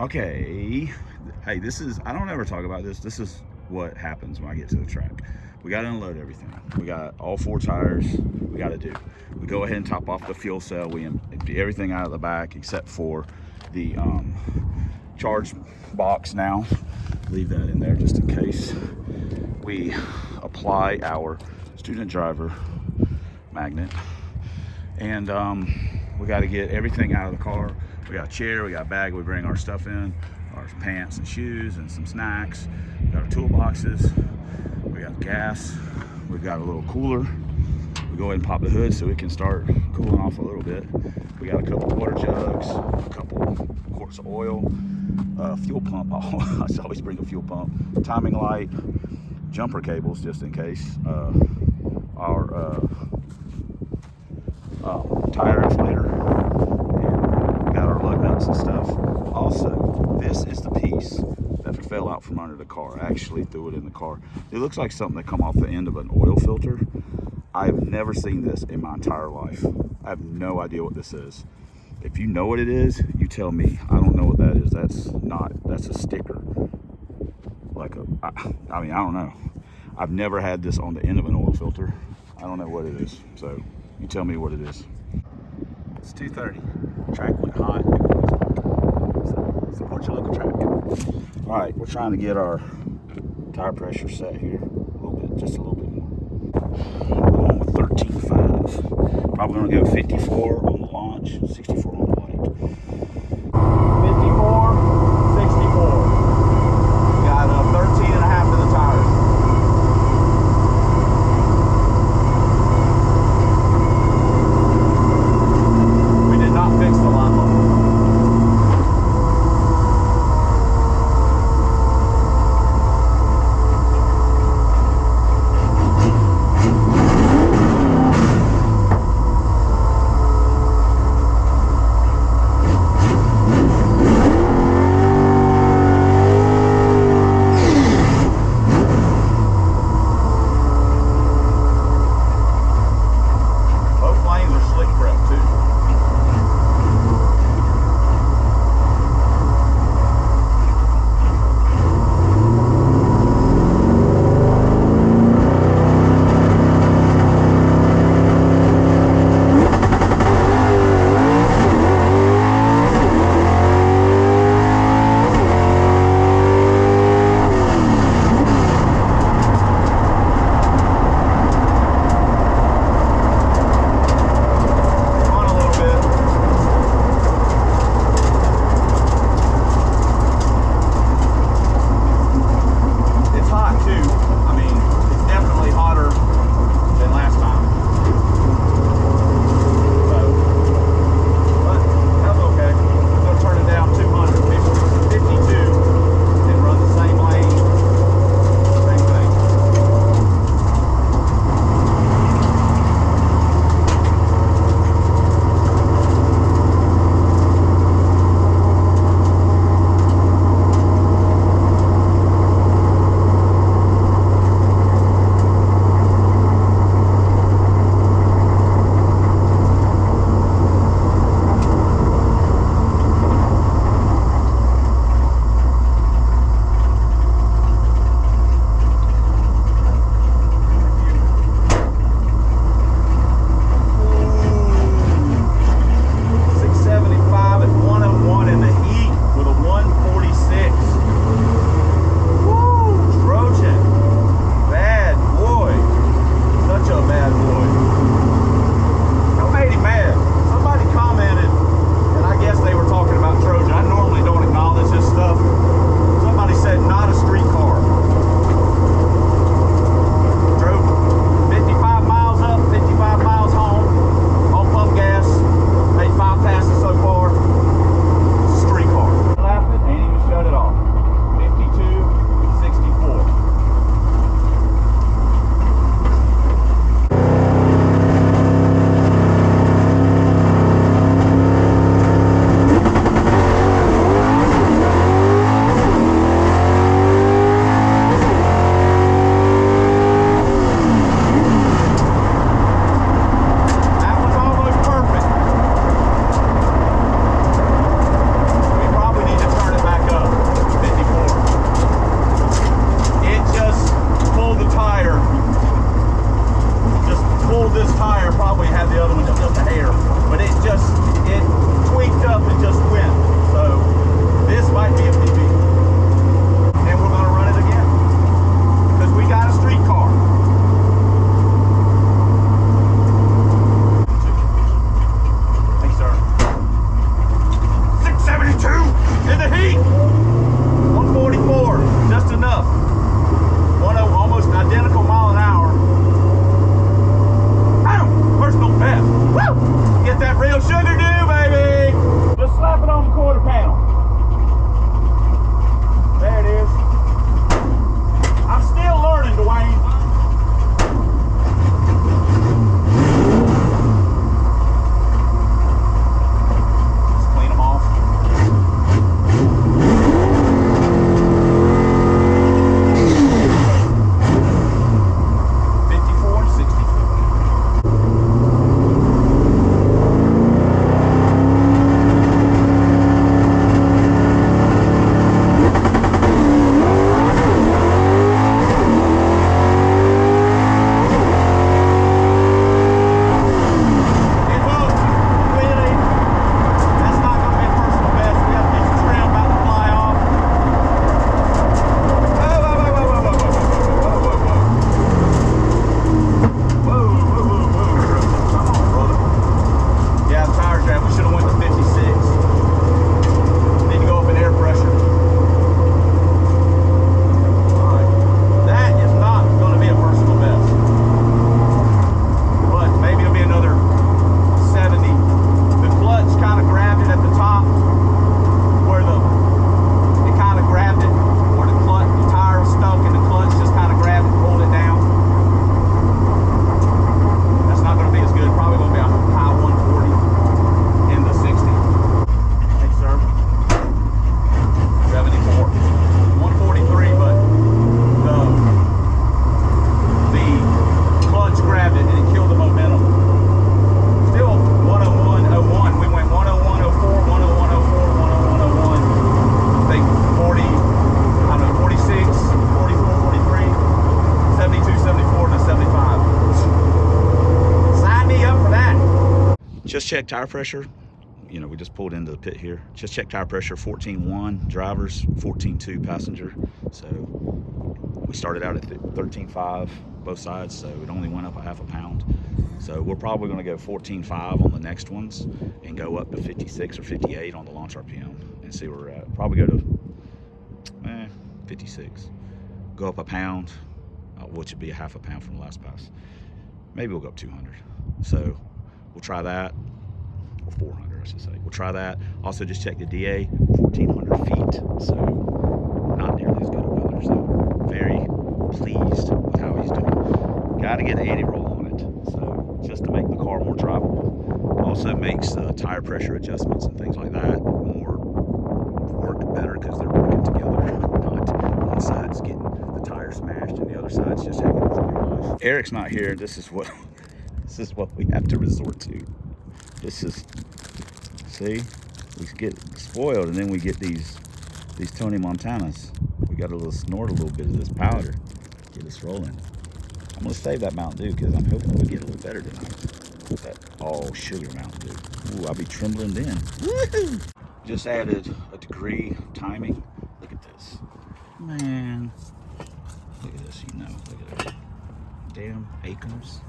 Okay, hey, this is, I don't ever talk about this. This is what happens when I get to the track. We got to unload everything. We got all 4 tires we got to do. We go ahead and top off the fuel cell. We empty everything out of the back except for the charge box now. Leave that in there just in case. We apply our student driver magnet, and we got to get everything out of the car. We got a chair, we got a bag, we bring our stuff in, our pants and shoes and some snacks. We got our toolboxes, we got gas, we've got a little cooler. We go ahead and pop the hood so we can start cooling off a little bit. We got a couple water jugs, a couple quarts of oil, fuel pump. I always bring a fuel pump, timing light, jumper cables just in case, our tire inflator, and we got our lug nuts and stuff. Also, this is the piece that fell out from under the car. I actually threw it in the car. It looks like something that come off the end of an oil filter. I've never seen this in my entire life. I have no idea what this is. If you know what it is, you tell me. I don't know what that is. That's a sticker. Like I mean, I don't know. I've never had this on the end of an oil filter. I don't know what it is. So you tell me what it is. It's 2:30. Track went hot. So support your local track. All right, we're trying to get our tire pressure set here a little bit, just a little bit more. Going with 13.5. Probably gonna go 54 on the launch, 64 on the light. 54, 64. We got 13 and a half in the tires. We did not fix the line level. Just check tire pressure. You know, we just pulled into the pit here. Just check tire pressure, 14.1 drivers, 14.2 passenger. So we started out at 13.5 both sides, so it only went up a half a pound. So we're probably going to go 14.5 on the next ones and go up to 56 or 58 on the launch RPM and see where we're at. Probably go to 56. Go up a pound, which would be a half a pound from the last pass. Maybe we'll go up 200. So we'll try that, or 400 I should say. We'll try that. Also just check the DA, 1,400 feet. So not nearly as good a weather. So very pleased with how he's doing. Got to get an anti-roll on it. So just to make the car more drivable. Also makes tire pressure adjustments and things like that more work better because they're working together. Not one side's getting the tire smashed and the other side's just hanging on for your life. Eric's not here. This is what we have to resort to. This is, see, we get spoiled and then we get these Tony Montanas. We got a little snort a little bit of this powder, get us rolling. I'm gonna save that Mountain Dew because I'm hoping we get a little better tonight. That all sugar Mountain Dew. Ooh, I'll be trembling then. Woohoo! Just added a degree of timing. Look at this, man. Look at this, you know. Look at that. Damn acres.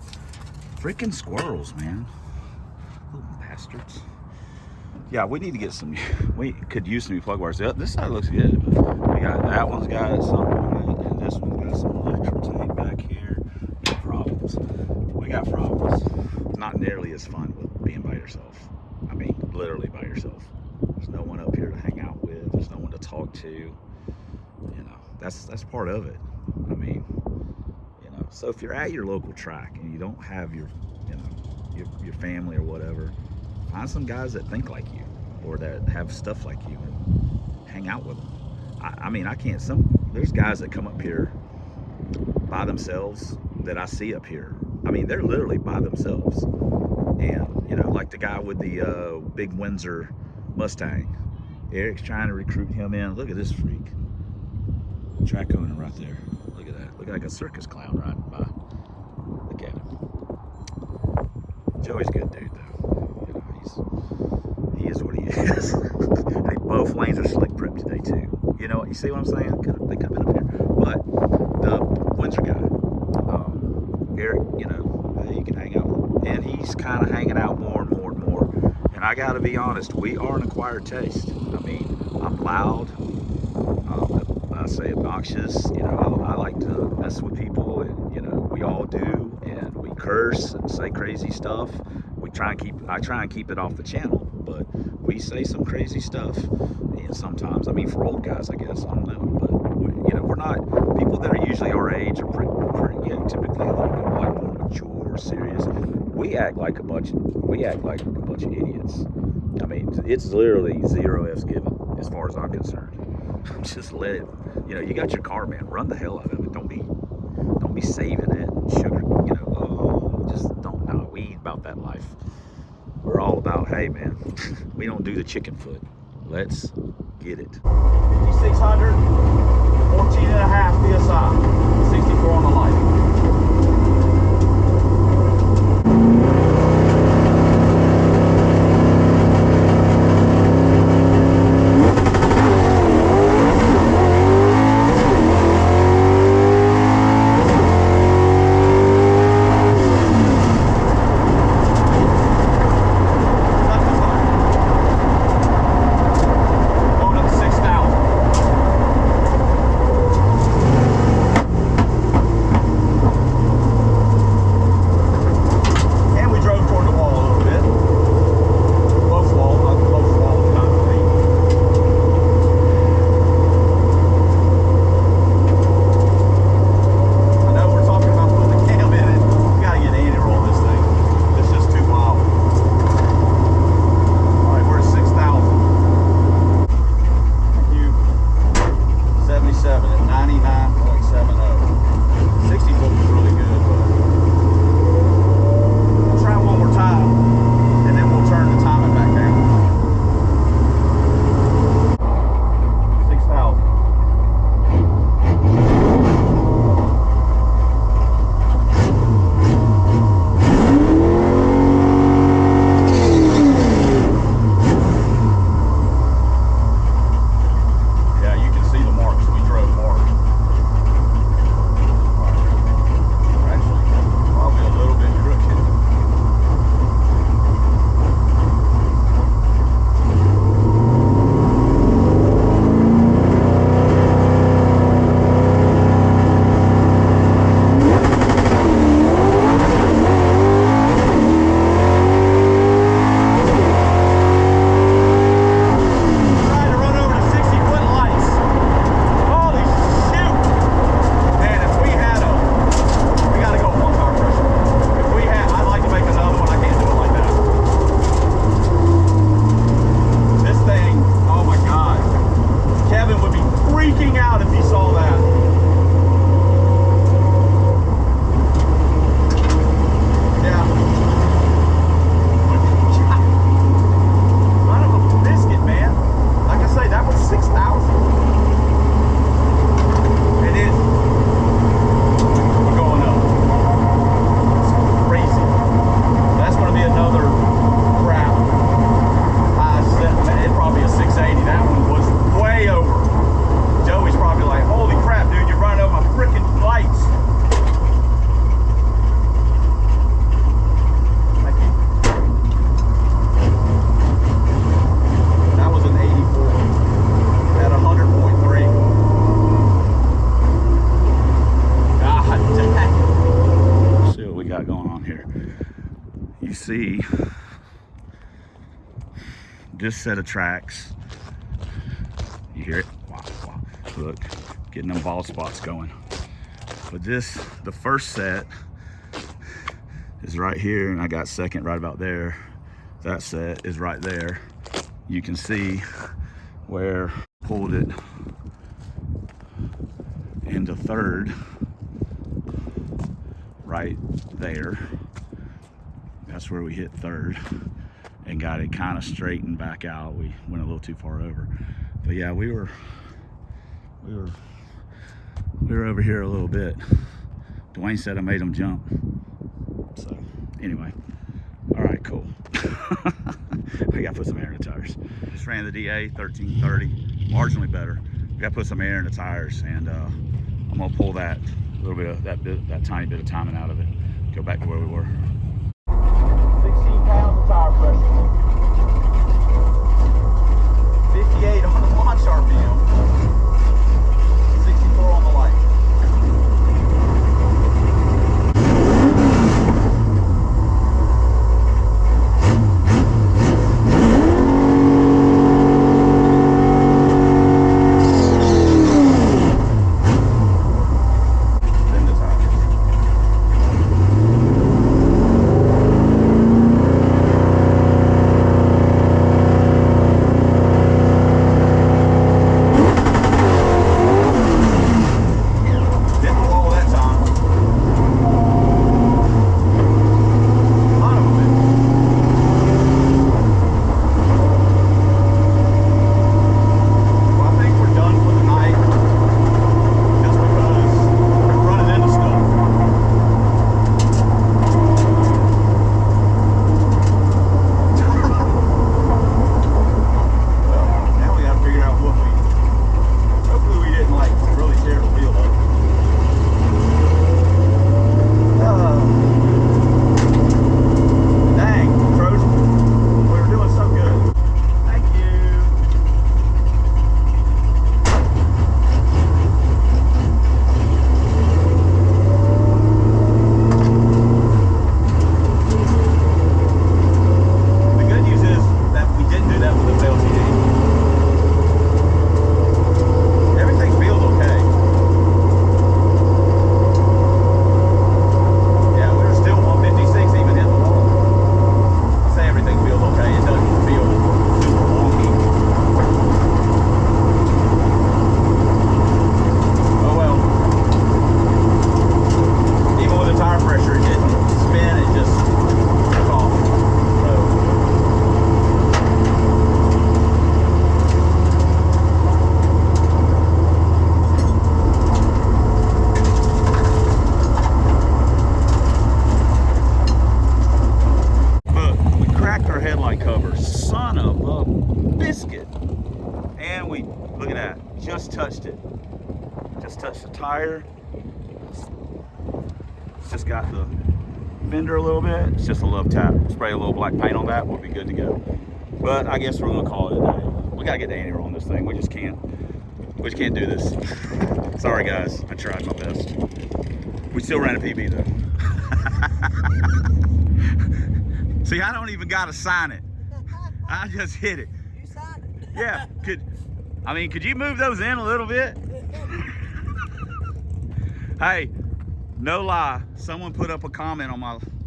Freaking squirrels, man. Little bastards. Yeah, we need to get some. We could use some new plug wires. This side looks good. We got that one's got something on it, and this one's got some electric tape back here. We got problems. We got problems. It's not nearly as fun with being by yourself. I mean, literally by yourself. There's no one up here to hang out with. There's no one to talk to. You know, that's part of it. I mean, you know. So if you're at your local track and you don't have your, you know, your family or whatever, find some guys that think like you or that have stuff like you and hang out with them. I mean, there's guys that come up here by themselves that I see up here. I mean, they're literally by themselves. And, you know, like the guy with the big Windsor Mustang. Eric's trying to recruit him in. Look at this freak. Track owner right there. Look at that. Look like a circus clown riding by. Look at him. Joey's a good dude, though. You know, he is what he is. And both lanes are slick prep today, too. You know, you see what I'm saying? They could have been up here. But the Windsor guy, Eric, you know, you can hang out with him. And he's kind of hanging out more and more and more. And I got to be honest, we are an acquired taste. I mean, I'm loud. I say obnoxious. You know, I like to mess with people, and you know, we all do. And we curse and say crazy stuff. I try and keep it off the channel, but we say some crazy stuff. And sometimes, I mean, for old guys, I guess, I don't know, but you know, we're not people that are usually our age are pretty you know, typically a little bit more mature, serious. We act like a bunch of idiots. I mean, it's literally 0 F's given as far as I'm concerned. Just let it, you know, you got your car, man, run the hell out of it. Don't be saving it, sugar, you know, just don't know. We ain't about that life. We're all about, hey man, we don't do the chicken foot. Let's get it. 5,600, 14.5 PSI, 64 on the light. on here. You see this set of tracks. You hear it? Wow, wow. Look, getting them bald spots going. But this, the first set is right here, and I got second right about there. That set is right there. You can see where I pulled it into third right there. That's where we hit third and got it kind of straightened back out. We went a little too far over, but yeah, we were over here a little bit. Dwayne said I made him jump. So anyway, all right, cool. I gotta put some air in the tires. Just ran the DA 1330, marginally better. We gotta put some air in the tires, and I'm gonna pull that little bit of that tiny bit of timing out of it. Go back to where we were. 16 pounds of tire pressure. 58 on the launch RPM. 64 on the light. Tire. It's just got the fender a little bit. It's just a love tap. Spray a little black paint on that, we'll be good to go. But I guess we're gonna call it a day. We gotta get the anti-roll on this thing. We just can't do this. Sorry guys, I tried my best. We still ran a PB though. See, I don't even gotta sign it. I just hit it. You signed it. Yeah, could you move those in a little bit? Hey, no lie, someone put up a comment on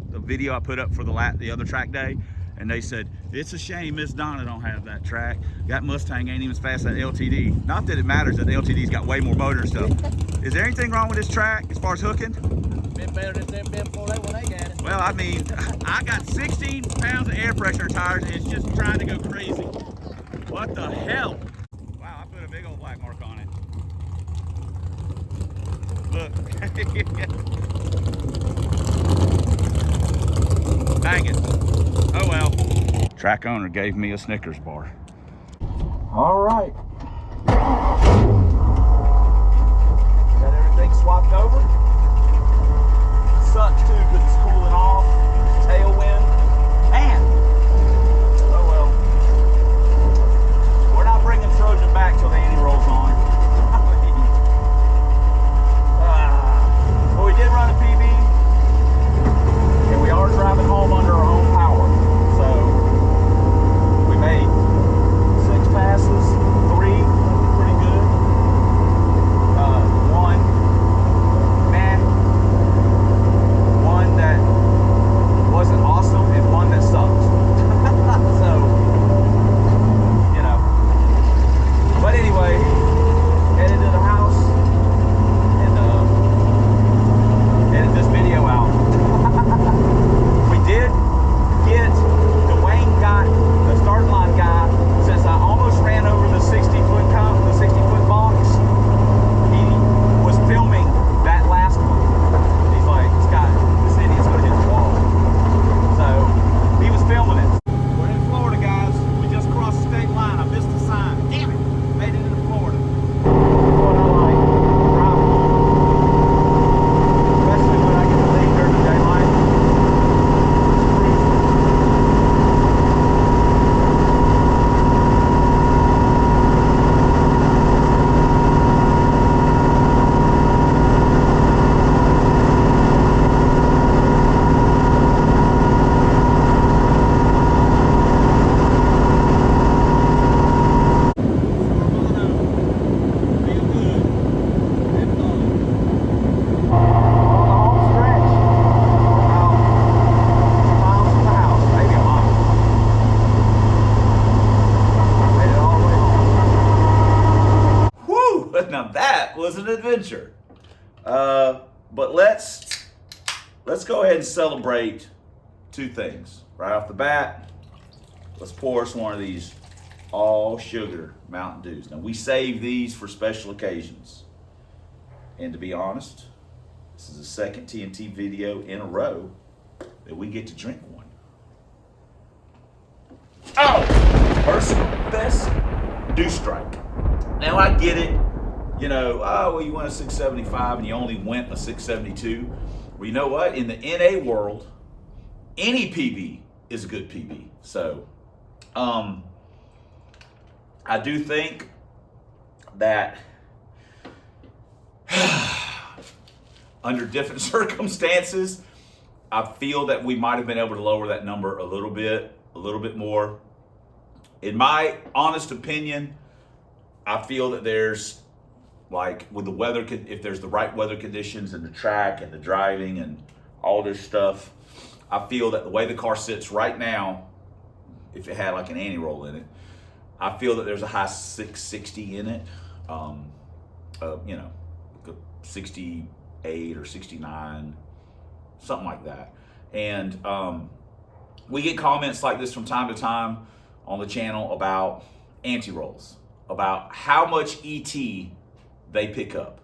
the video I put up for the other track day, and they said, it's a shame Miss Donna don't have that track. That Mustang ain't even as fast as that LTD. Not that it matters that the LTD's got way more motor and stuff. Is there anything wrong with this track as far as hooking? Been better than they've been before when they got it. Well, I mean, I got 16 pounds of air pressure tires, and it's just trying to go crazy. What the hell? Wow, I put a big old black mark on it. Look. Dang it. Oh well. Track owner gave me a Snickers bar. All right. Got everything swapped over. Sucks too because it's cooling off. Tailwind. Man. Oh well. We're not bringing Trojan back till the anti-roll's on. But we did run a PB, and we let's go ahead and celebrate two things. Right off the bat, let's pour us one of these all sugar Mountain Dews. Now we save these for special occasions. And to be honest, this is the second TNT video in a row that we get to drink one. Oh, personal best dew strike. Now I get it, you know, oh, well, you went a 675 and you only went a 672. Well, you know what? In the NA world, any PB is a good PB. So, I do think that under different circumstances, I feel that we might have been able to lower that number a little bit more. In my honest opinion, I feel that there's, like, with the weather, if there's the right weather conditions and the track and the driving and all this stuff, I feel that the way the car sits right now, if it had like an anti-roll in it, I feel that there's a high 660 in it, you know, 68 or 69, something like that. And we get comments like this from time to time on the channel about anti-rolls, about how much ET they pick up.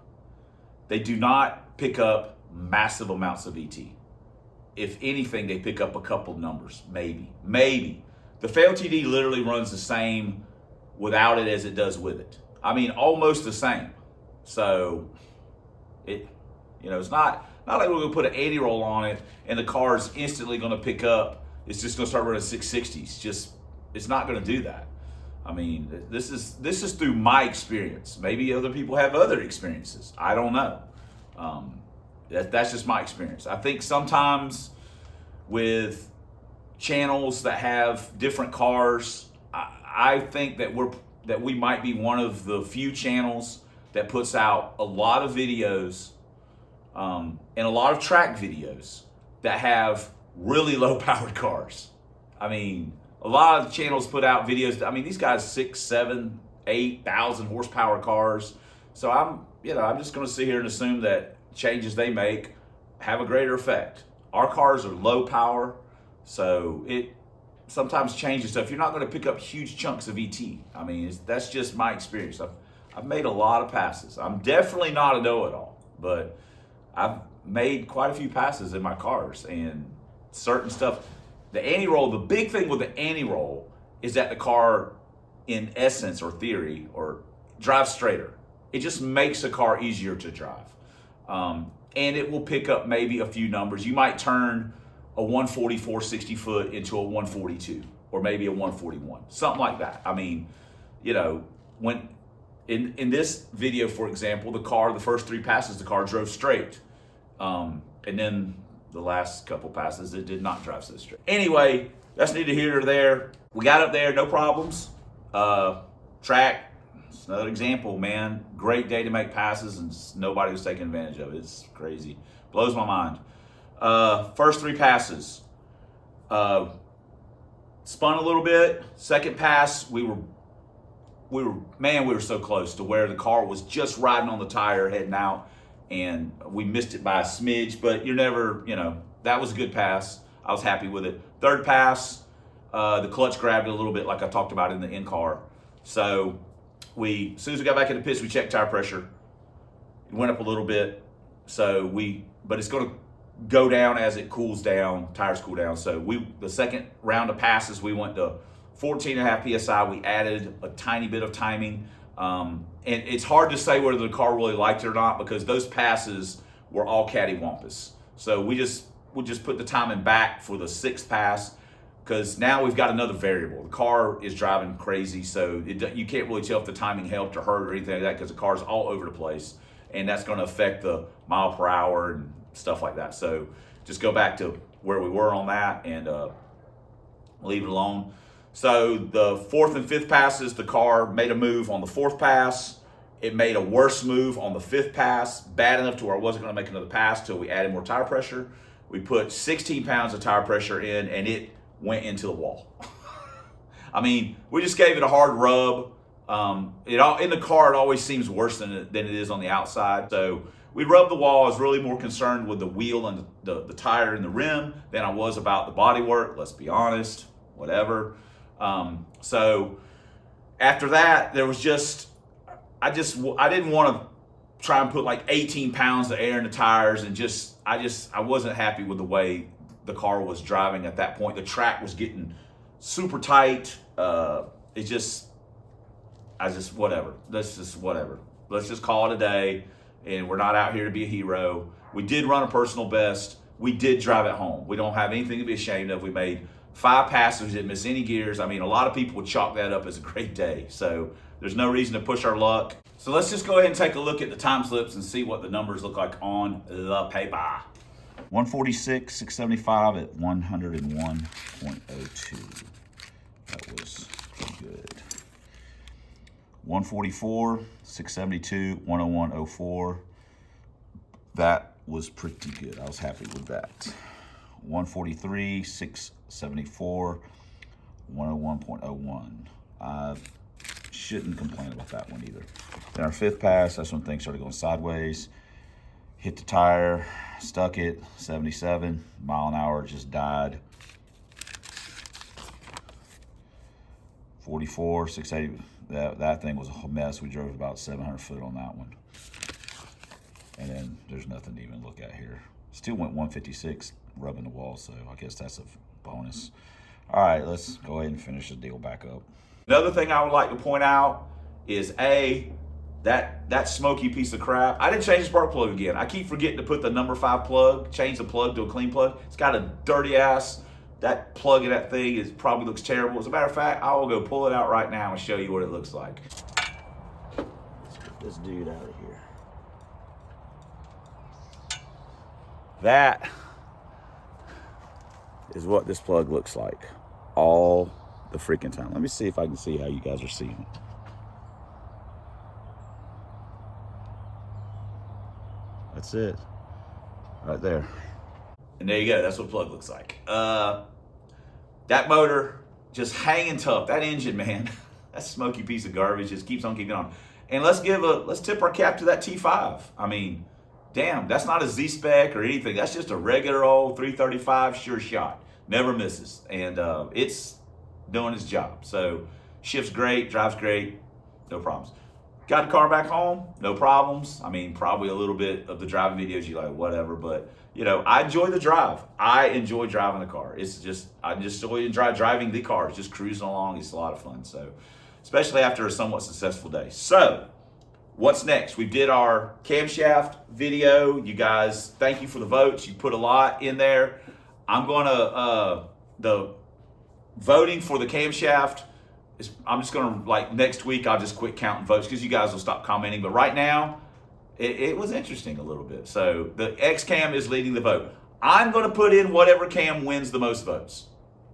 They do not pick up massive amounts of ET. If anything, they pick up a couple numbers, maybe. The FLTD literally runs the same without it as it does with it. I mean, almost the same. So it, you know, it's not like we're gonna put an 80 roll on it and the car's instantly gonna pick up. It's just gonna start running 660s. It's not gonna do that. I mean, this is through my experience. Maybe other people have other experiences. I don't know. That's just my experience. I think sometimes with channels that have different cars, I think that we might be one of the few channels that puts out a lot of videos and a lot of track videos that have really low powered cars. I mean, a lot of channels put out videos. I mean, these guys 6, 7, 8,000 horsepower cars. So I'm just going to sit here and assume that changes they make have a greater effect. Our cars are low power, so it sometimes changes. So if you're not going to pick up huge chunks of ET, I mean, that's just my experience. I've made a lot of passes. I'm definitely not a know-it-all, but I've made quite a few passes in my cars and certain stuff. The anti-roll, the big thing with the anti-roll is that the car, in essence or theory, or drives straighter. It just makes the car easier to drive. And it will pick up maybe a few numbers. You might turn a 144 60 foot into a 142 or maybe a 141, something like that. I mean, you know, when in this video, for example, the first 3 passes, the car drove straight. And then the last couple passes, it did not drive so straight. Anyway, that's neither here nor there. We got up there, no problems. Track, it's another example, man. Great day to make passes and nobody was taking advantage of it. It's crazy. Blows my mind. First 3 passes. Spun a little bit. Second pass, we were so close to where the car was just riding on the tire heading out, and we missed it by a smidge, but you're never, you know, that was a good pass. I was happy with it. Third pass, the clutch grabbed it a little bit like I talked about in the in-car. So as soon as we got back in the pits, we checked tire pressure. It went up a little bit. But it's gonna go down as it cools down, tires cool down. So the second round of passes, we went to 14.5 PSI. We added a tiny bit of timing. And it's hard to say whether the car really liked it or not because those passes were all cattywampus. So we just put the timing back for the 6th pass because now we've got another variable. The car is driving crazy, so you can't really tell if the timing helped or hurt or anything like that because the car's all over the place, and that's going to affect the mile per hour and stuff like that. So just go back to where we were on that and leave it alone. So the 4th and 5th passes, the car made a move on the 4th pass. It made a worse move on the 5th pass, bad enough to where I wasn't going to make another pass till we added more tire pressure. We put 16 pounds of tire pressure in, and it went into the wall. I mean, we just gave it a hard rub. In the car, it always seems worse than it is on the outside. So we rubbed the wall. I was really more concerned with the wheel and the tire and the rim than I was about the bodywork. Let's be honest, whatever. So after that, there was just, I didn't want to try and put like 18 pounds of air in the tires, and I wasn't happy with the way the car was driving at that point. The track was getting super tight. Whatever. Let's just call it a day, and we're not out here to be a hero. We did run a personal best. We did drive it home. We don't have anything to be ashamed of. We made 5 passes, didn't miss any gears. I mean, a lot of people would chalk that up as a great day. So there's no reason to push our luck. So let's just go ahead and take a look at the time slips and see what the numbers look like on the paper. 146, 675 at 101.02. That was pretty good. 144, 672, 101.04. That was pretty good. I was happy with that. 143, 674, 101.01. I shouldn't complain about that one either. Then our 5th pass, that's when things started going sideways. Hit the tire, stuck it, 77 mile an hour, just died. 44, 680, that thing was a mess. We drove about 700 foot on that one. And then there's nothing to even look at here. Still went 156 rubbing the wall, so I guess that's a bonus. All right, let's go ahead and finish the deal back up. Another thing I would like to point out is that smoky piece of crap. I didn't change the spark plug again. I keep forgetting to put the number 5 plug, change the plug to a clean plug. It's got a dirty ass. That plug in that thing probably looks terrible. As a matter of fact, I will go pull it out right now and show you what it looks like. Let's get this dude out of here. That is what this plug looks like all the freaking time. Let me see if I can see how you guys are seeing it. That's it, right there. And there you go, that's what the plug looks like. That motor, just hanging tough. That engine, man, that smoky piece of garbage just keeps on keeping on. And let's tip our cap to that T5. I mean, damn, that's not a Z-spec or anything. That's just a regular old 335 sure shot. Never misses. And it's doing its job. So shifts great, drives great, no problems. Got the car back home, no problems. I mean, probably a little bit of the driving videos you like, whatever, but you know, I enjoy the drive. I enjoy driving the car. It's just, I just enjoy driving the car. It's just cruising along. It's a lot of fun. So, especially after a somewhat successful day. So, what's next? We did our camshaft video. You guys, thank you for the votes. You put a lot in there. I'm gonna, the voting for the camshaft, I'm just gonna, like, next week, I'll just quit counting votes because you guys will stop commenting. But right now, it was interesting a little bit. So the X cam is leading the vote. I'm gonna put in whatever cam wins the most votes.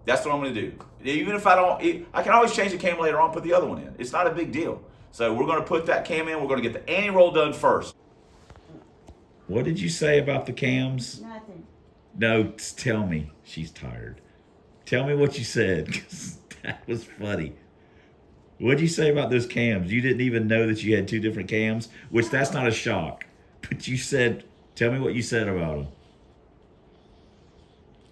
That's what I'm gonna do. Even if I don't, I can always change the cam later on, put the other one in. It's not a big deal. So we're gonna put that cam in. We're gonna get the anti-roll done first. What did you say about the cams? Nothing. No, tell me. She's tired. Tell me what you said, because that was funny. What'd you say about those cams? You didn't even know that you had 2 different cams, which that's not a shock. But you said, tell me what you said about them.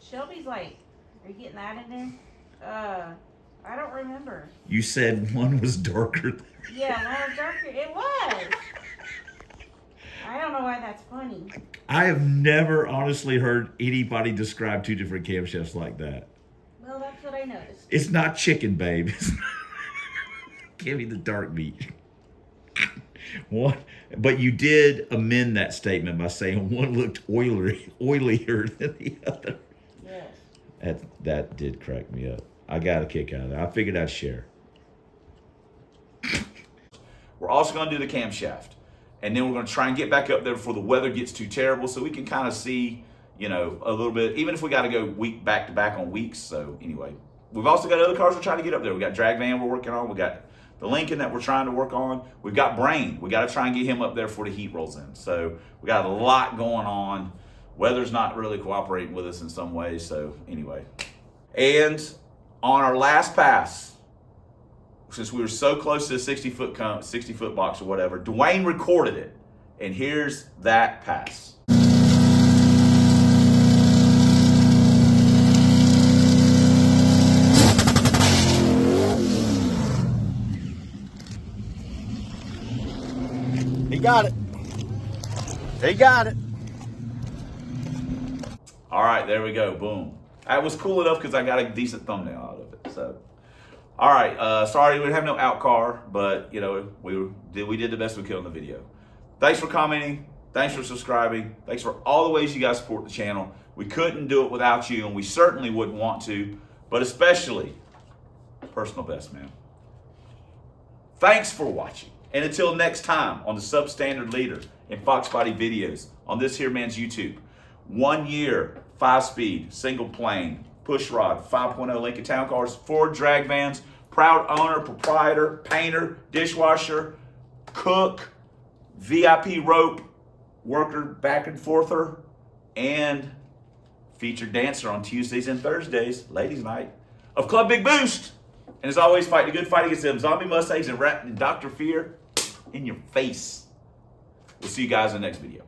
Shelby's like, are you getting that in there? I don't remember. You said one was darker. Yeah, one was darker. It was. I don't know why that's funny. I have never honestly heard anybody describe 2 different camshafts like that. Well, that's what I noticed. It's not chicken, babe. Give me the dark meat. One, but you did amend that statement by saying one looked oilier than the other. Yes. That did crack me up. I got a kick out of that. I figured I'd share. We're also going to do the camshaft. And then we're going to try and get back up there before the weather gets too terrible so we can kind of see, you know, a little bit, even if we got to go week back to back on weeks. So anyway, we've also got other cars we're trying to get up there. We got Drag Van we're working on. We got the Lincoln that we're trying to work on. We've got Brain. We got to try and get him up there before the heat rolls in. So we got a lot going on. Weather's not really cooperating with us in some ways. So anyway, and on our last pass, since we were so close to the 60 foot box or whatever, Dwayne recorded it. And here's that pass. He got it. He got it. All right, there we go. Boom. That was cool enough because I got a decent thumbnail out of it. So, all right. Sorry we have no out car, but you know we did the best we could on the video. Thanks for commenting. Thanks for subscribing. Thanks for all the ways you guys support the channel. We couldn't do it without you, and we certainly wouldn't want to, but especially personal best, man. Thanks for watching. And until next time on the Substandard Leader and Fox Body videos on this here man's YouTube. 1 year, 5-speed, single plane, push rod, 5.0 Lincoln Town Cars, Ford drag vans, proud owner, proprietor, painter, dishwasher, cook, VIP rope, worker back and forther, and featured dancer on Tuesdays and Thursdays, ladies' night, of Club Big Boost. And as always, fight the good fight against them zombie Mustangs and Dr. Fear in your face. We'll see you guys in the next video.